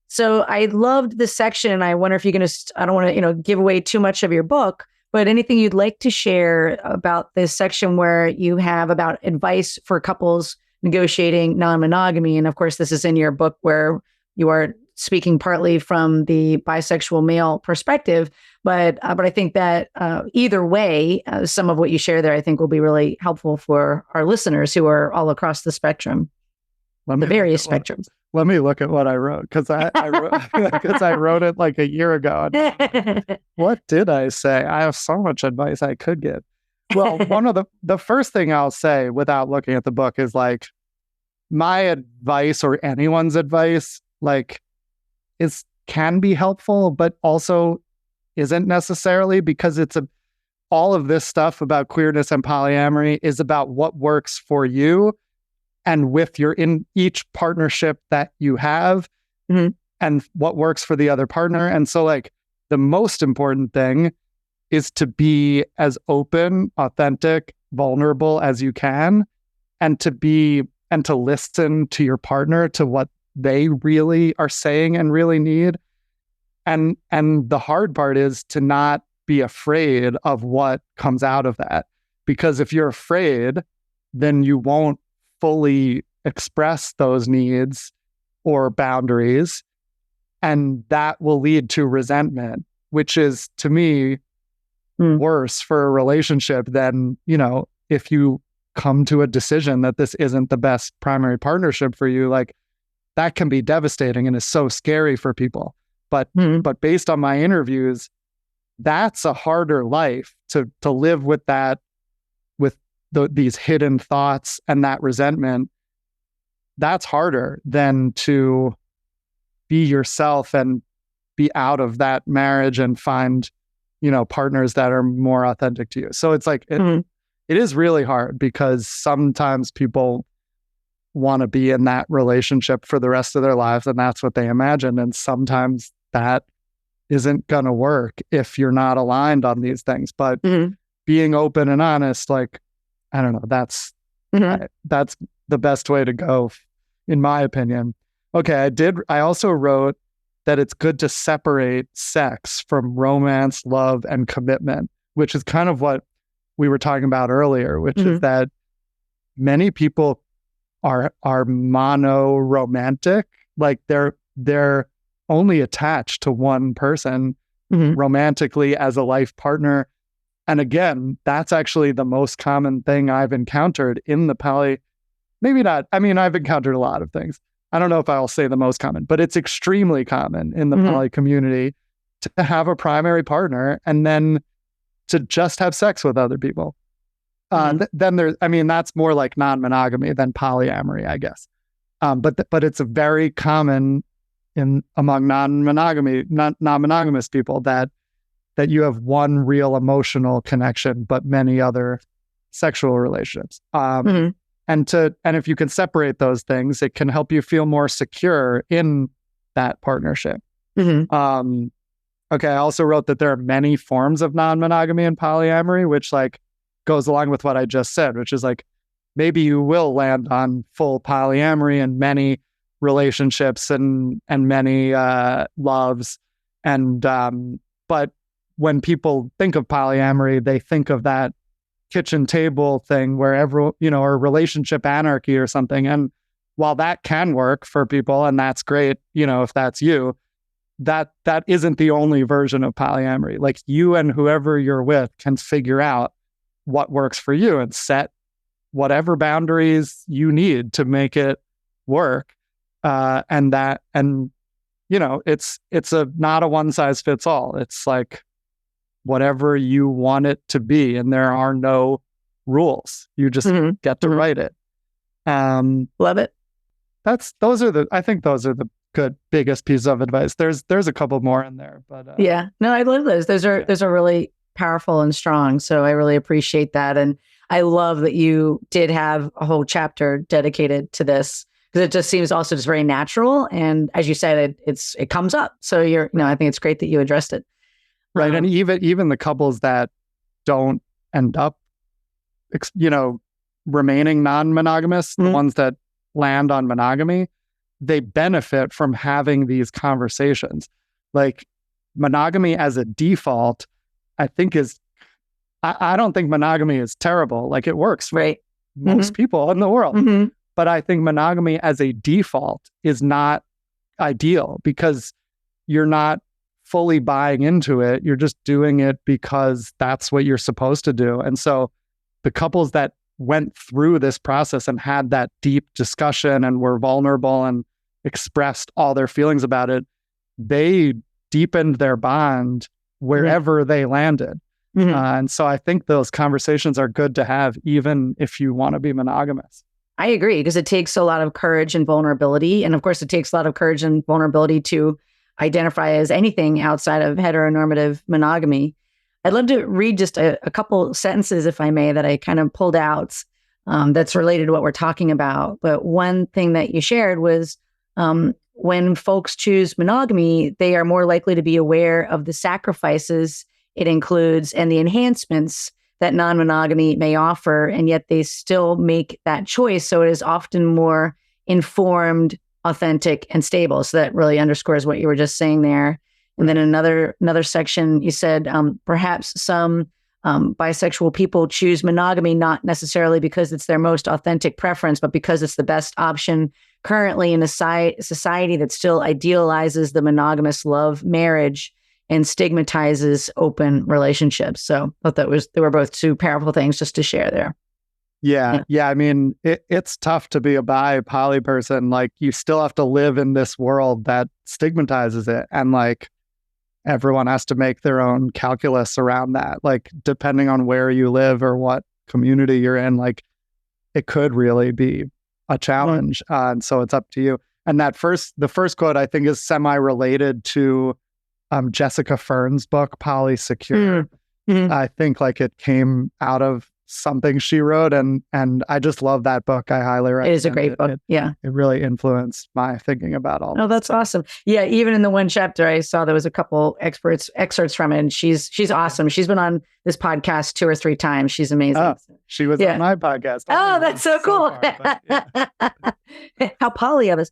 So I loved this section. I wonder if you can I don't want to, give away too much of your book, but anything you'd like to share about this section where you have about advice for couples negotiating non-monogamy. And of course, this is in your book where you are speaking partly from the bisexual male perspective, but I think that either way, some of what you share there, I think will be really helpful for our listeners who are all across the spectrum, the various spectrums. Let me look at what I wrote, because I wrote it like a year ago. What did I say? I have so much advice I could give. Well, one of the first thing I'll say without looking at the book is like, my advice or anyone's advice, like, can be helpful, but also isn't necessarily, because all of this stuff about queerness and polyamory is about what works for you and with in each partnership that you have and what works for the other partner. And so like the most important thing is to be as open, authentic, vulnerable as you can, and to listen to your partner, to what they really are saying and really need. And the hard part is to not be afraid of what comes out of that. Because if you're afraid, then you won't fully express those needs or boundaries. And that will lead to resentment, which is, to me, worse for a relationship than, if you come to a decision that this isn't the best primary partnership for you. Like, that can be devastating and is so scary for people. But based on my interviews, that's a harder life to live with that, with these hidden thoughts and that resentment. That's harder than to be yourself and be out of that marriage and find, partners that are more authentic to you. So it's like, it is really hard, because sometimes people want to be in that relationship for the rest of their lives, and that's what they imagine. And sometimes that isn't going to work if you're not aligned on these things. But being open and honest, like, I don't know, that's the best way to go, in my opinion. Okay, I also wrote that it's good to separate sex from romance, love, and commitment, which is kind of what we were talking about earlier, which is that many people are mono-romantic. Like, they're only attached to one person romantically as a life partner. And again, that's actually the most common thing I've encountered in the poly. Maybe not. I mean, I've encountered a lot of things. I don't know if I'll say the most common, but it's extremely common in the poly community to have a primary partner and then to just have sex with other people. Then there's, that's more like non-monogamy than polyamory, I guess. But it's a very common among non-monogamous people that you have one real emotional connection, but many other sexual relationships. And if you can separate those things, it can help you feel more secure in that partnership. Okay, I also wrote that there are many forms of non-monogamy and polyamory, which like goes along with what I just said, which is like maybe you will land on full polyamory and many relationships and many loves, and but when people think of polyamory, they think of that kitchen table thing where or relationship anarchy or something. And while that can work for people, and that's great, if that's you, that isn't the only version of polyamory. Like you and whoever you're with can figure out what works for you and set whatever boundaries you need to make it work. It's not a one size fits all. It's like whatever you want it to be, and there are no rules. You just get to write it. Love it. I think those are the good biggest pieces of advice. There's a couple more in there, but yeah, no, I love those. Those are really powerful and strong. So I really appreciate that, and I love that you did have a whole chapter dedicated to this, because it just seems also just very natural. And as you said, it comes up. So I think it's great that you addressed it. Right. And even the couples that don't end up, remaining non-monogamous, the ones that land on monogamy, they benefit from having these conversations. Like monogamy as a default, I think I don't think monogamy is terrible. Like it works for most people in the world. Mm-hmm. But I think monogamy as a default is not ideal, because you're not fully buying into it. You're just doing it because that's what you're supposed to do. And so the couples that went through this process and had that deep discussion and were vulnerable and expressed all their feelings about it, they deepened their bond wherever they landed. Mm-hmm. And so I think those conversations are good to have, even if you want to be monogamous. I agree, because it takes a lot of courage and vulnerability. And of course, it takes a lot of courage and vulnerability to identify as anything outside of heteronormative monogamy. I'd love to read just a couple sentences, if I may, that I kind of pulled out that's related to what we're talking about. But one thing that you shared was when folks choose monogamy, they are more likely to be aware of the sacrifices it includes and the enhancements that non-monogamy may offer, and yet they still make that choice. So it is often more informed, authentic, and stable. So that really underscores what you were just saying there. And then another section, you said perhaps some bisexual people choose monogamy not necessarily because it's their most authentic preference, but because it's the best option currently in a society that still idealizes the monogamous love marriage and stigmatizes open relationships. So I thought they were both two powerful things just to share there. Yeah. I mean, it's tough to be a poly person. Like you still have to live in this world that stigmatizes it. And like everyone has to make their own calculus around that. Like depending on where you live or what community you're in, like it could really be a challenge. And so it's up to you. And the first quote I think is semi-related to Jessica Fern's book, Polysecure. Mm-hmm. I think like it came out of something she wrote, and I just love that book. I highly recommend it. It is a great book. It really influenced my thinking about all. Oh, that's awesome. Yeah, even in the one chapter I saw, there was a couple excerpts from it, and she's awesome. She's been on this podcast 2 or 3 times. She's amazing. Oh, she was on my podcast. Oh, that's so cool. Far, yeah. How poly of us.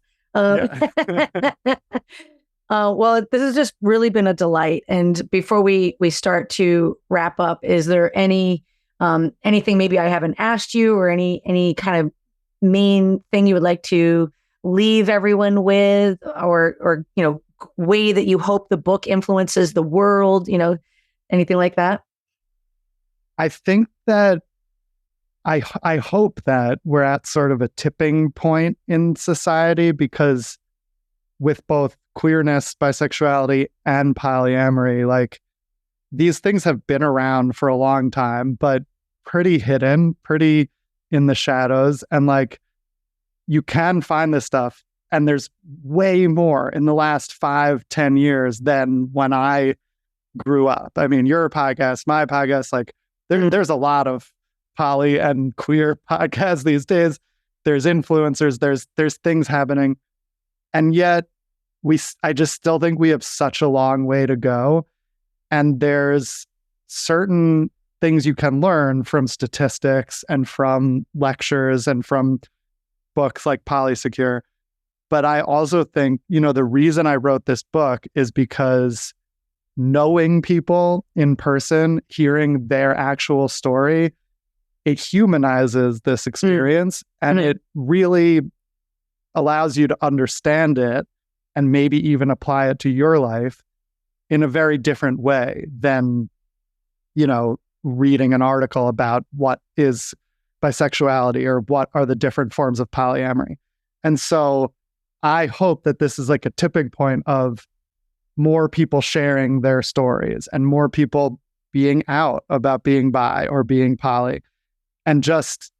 Well, this has just really been a delight. And before we start to wrap up, is there anything maybe I haven't asked you, or any kind of main thing you would like to leave everyone with, or way that you hope the book influences the world, anything like that? I think that I hope that we're at sort of a tipping point in society, because with both queerness, bisexuality, and polyamory, like these things have been around for a long time, but pretty hidden, pretty in the shadows. And like you can find this stuff, and there's way more in the last 5-10 years than when I grew up. I mean, your podcast, my podcast, like there's a lot of poly and queer podcasts these days. There's influencers, there's things happening. And yet I just still think we have such a long way to go. And there's certain things you can learn from statistics and from lectures and from books like Polysecure. But I also think, the reason I wrote this book is because knowing people in person, hearing their actual story, it humanizes this experience and it really allows you to understand it and maybe even apply it to your life in a very different way than, reading an article about what is bisexuality or what are the different forms of polyamory. And so I hope that this is like a tipping point of more people sharing their stories and more people being out about being bi or being poly. And just,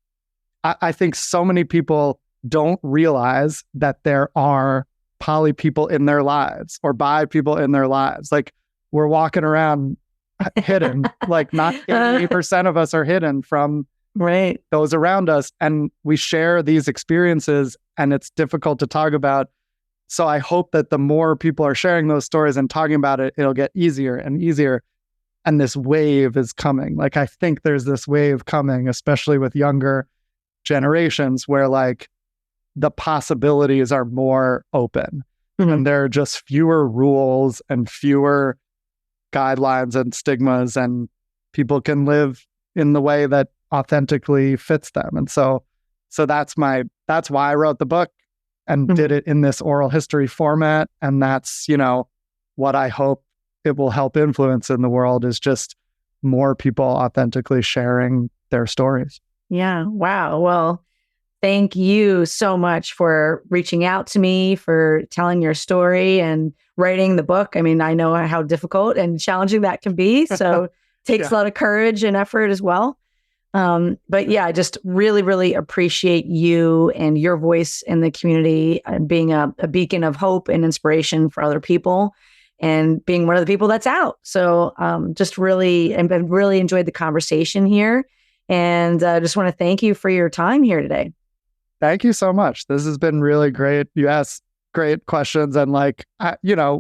I think so many people don't realize that there are poly people in their lives or bi people in their lives. Like, we're walking around hidden, like not 80% of us are hidden from those around us. And we share these experiences and it's difficult to talk about. So I hope that the more people are sharing those stories and talking about it, it'll get easier and easier. And this wave is coming. Like, I think there's this wave coming, especially with younger generations where like the possibilities are more open and there are just fewer rules and fewer guidelines and stigmas, and people can live in the way that authentically fits them. And so that's why I wrote the book and did it in this oral history format. And that's, what I hope it will help influence in the world is just more people authentically sharing their stories. Yeah. Wow. Well, thank you so much for reaching out to me, for telling your story and writing the book. I mean, I know how difficult and challenging that can be. So it takes a lot of courage and effort as well. But yeah, I just really, really appreciate you and your voice in the community and being a beacon of hope and inspiration for other people and being one of the people that's out. So just really enjoyed the conversation here. And I just want to thank you for your time here today. Thank you so much. This has been really great. You asked great questions and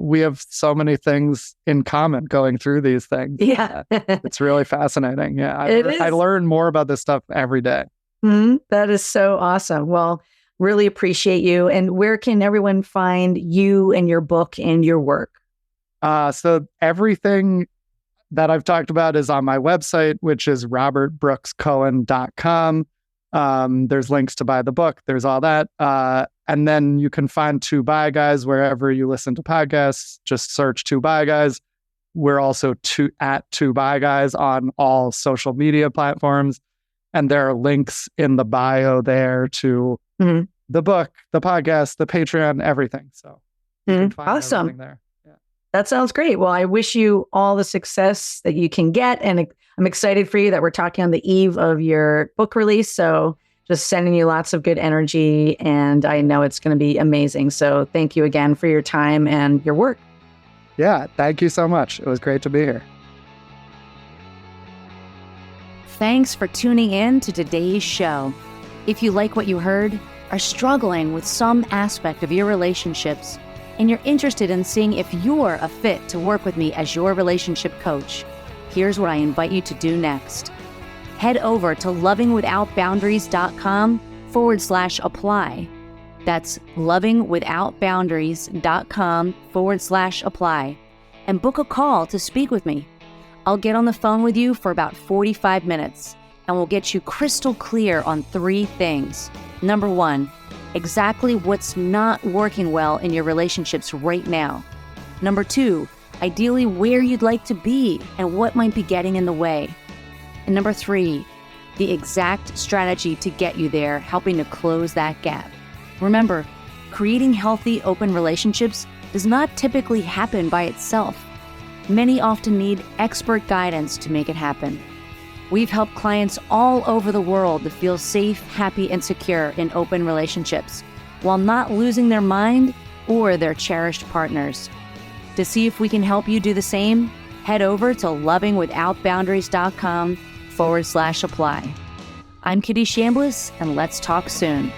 we have so many things in common going through these things. Yeah. It's really fascinating. Yeah. I learn more about this stuff every day. That is so awesome. Well, really appreciate you. And where can everyone find you and your book and your work? So everything that I've talked about is on my website, which is robertbrookscohen.com. There's links to buy the book. There's all that. And then you can find Two Bi Guys wherever you listen to podcasts. Just search Two Bi Guys. We're also at Two Bi Guys on all social media platforms. And there are links in the bio there to the book, the podcast, the Patreon, everything. So you can find everything there. Yeah. That sounds great. Well, I wish you all the success that you can get. And I'm excited for you that we're talking on the eve of your book release. So just sending you lots of good energy. And I know it's going to be amazing. So thank you again for your time and your work. Yeah, thank you so much. It was great to be here. Thanks for tuning in to today's show. If you like what you heard, are struggling with some aspect of your relationships, and you're interested in seeing if you're a fit to work with me as your relationship coach, here's what I invite you to do next. Head over to lovingwithoutboundaries.com/apply. That's lovingwithoutboundaries.com/apply and book a call to speak with me. I'll get on the phone with you for about 45 minutes and we'll get you crystal clear on 3 things. Number 1, exactly what's not working well in your relationships right now. Number 2, ideally where you'd like to be and what might be getting in the way. And number 3, the exact strategy to get you there, helping to close that gap. Remember, creating healthy, open relationships does not typically happen by itself. Many often need expert guidance to make it happen. We've helped clients all over the world to feel safe, happy, and secure in open relationships, while not losing their mind or their cherished partners. To see if we can help you do the same, head over to lovingwithoutboundaries.com/apply. I'm Kitty Chambliss, and let's talk soon.